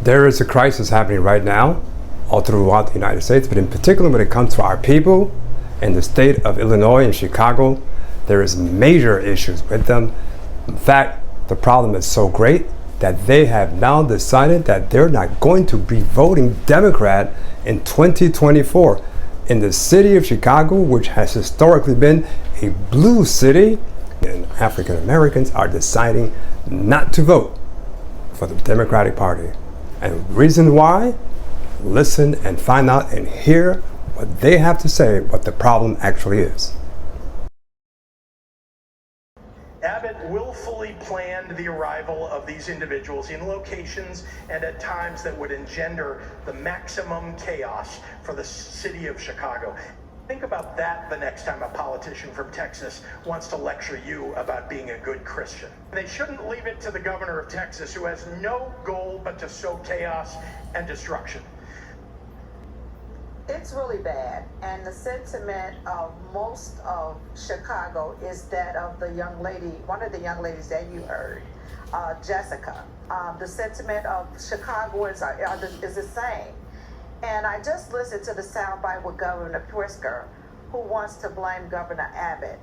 There is a crisis happening right now all throughout the United States, but in particular when it comes to our people in the state of Illinois and Chicago, there is major issues with them. In fact, the problem is so great that they have now decided that they're not going to be voting Democrat in 2024. In the city of Chicago, which has historically been a blue city, and African Americans are deciding not to vote for the Democratic Party. And the reason why? Listen and find out and hear what they have to say, what the problem actually is. Abbott willfully planned the arrival of these individuals in locations and at times that would engender the maximum chaos for the city of Chicago. Think about that the next time a politician from Texas wants to lecture you about being a good Christian. They shouldn't leave it to the governor of Texas, who has no goal but to sow chaos and destruction. It's really bad, and the sentiment of most of Chicago is that of the young lady, one of the young ladies that you heard, Jessica. The sentiment of Chicagoans is the same. And I just listened to the soundbite with Governor Pritzker, who wants to blame Governor Abbott.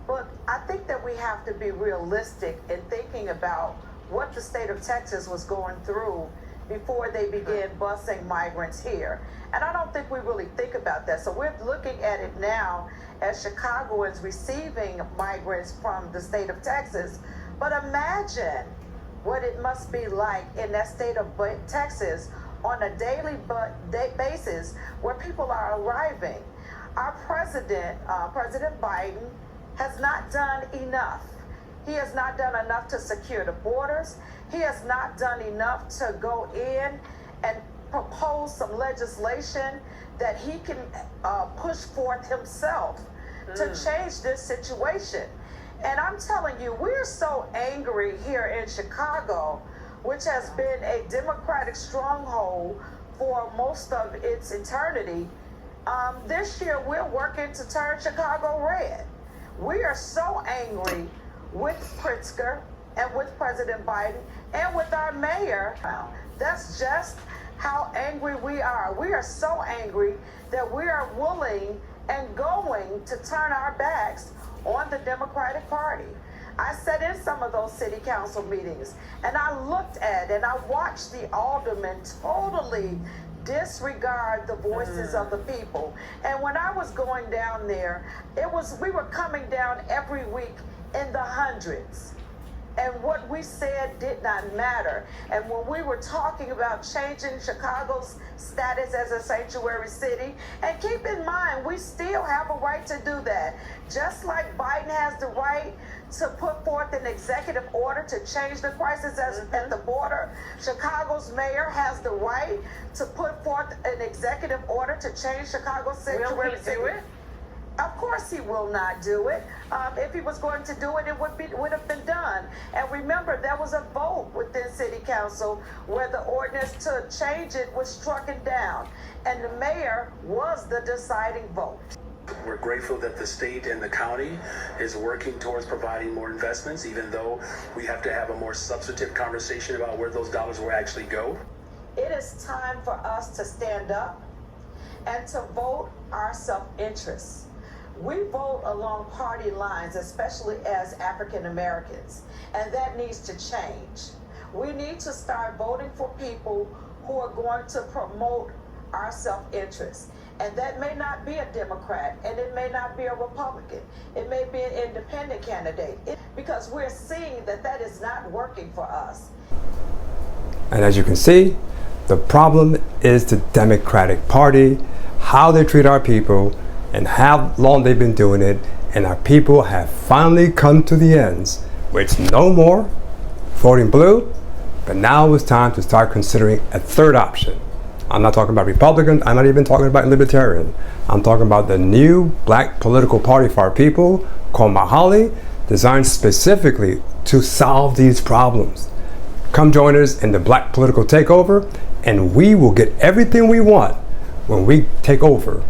But I think that we have to be realistic in thinking about what the state of Texas was going through before they began busing migrants here. And I don't think we really think about that. So we're looking at it now as Chicagoans receiving migrants from the state of Texas. But imagine what it must be like in that state of Texas on a daily basis where people are arriving. Our president, President Biden, has not done enough. He has not done enough to secure the borders. He has not done enough to go in and propose some legislation that he can push forth himself to change this situation. And I'm telling you, we're so angry here in Chicago, which has been a Democratic stronghold for most of its eternity. This year, we're working to turn Chicago red. We are so angry with Pritzker and with President Biden and with our mayor. That's just how angry we are. We are so angry that we are willing and going to turn our backs on the Democratic Party. I sat in some of those city council meetings and I looked at and I watched the aldermen totally disregard the voices of the people. And when I was going down there, we were coming down every week in the hundreds. And what we said did not matter. And when we were talking about changing Chicago's status as a sanctuary city, and keep in mind, we still have a right to do that. Just like Biden has the right to put forth an executive order to change the crisis at the border, Chicago's mayor has the right to put forth an executive order to change Chicago's sanctuary city. Will he do it? Of course he will not do it. If he was going to do it, it would have been done. And remember, there was a vote within City Council where the ordinance to change it was struck down. And the mayor was the deciding vote. We're grateful that the state and the county is working towards providing more investments, even though we have to have a more substantive conversation about where those dollars will actually go. It is time for us to stand up and to vote our self-interest. We vote along party lines, especially as African Americans, and that needs to change. We need to start voting for people who are going to promote our self-interest. And that may not be a Democrat, and it may not be a Republican. It may be an independent candidate, because we're seeing that that is not working for us. And as you can see, the problem is the Democratic Party, how they treat our people, and how long they've been doing it, and our people have finally come to the ends, which no more voting blue, but now it's time to start considering a third option. I'm not talking about Republican, I'm not even talking about Libertarian. I'm talking about the new black political party for our people called Mahali, designed specifically to solve these problems. Come join us in the Black Political Takeover, and we will get everything we want when we take over.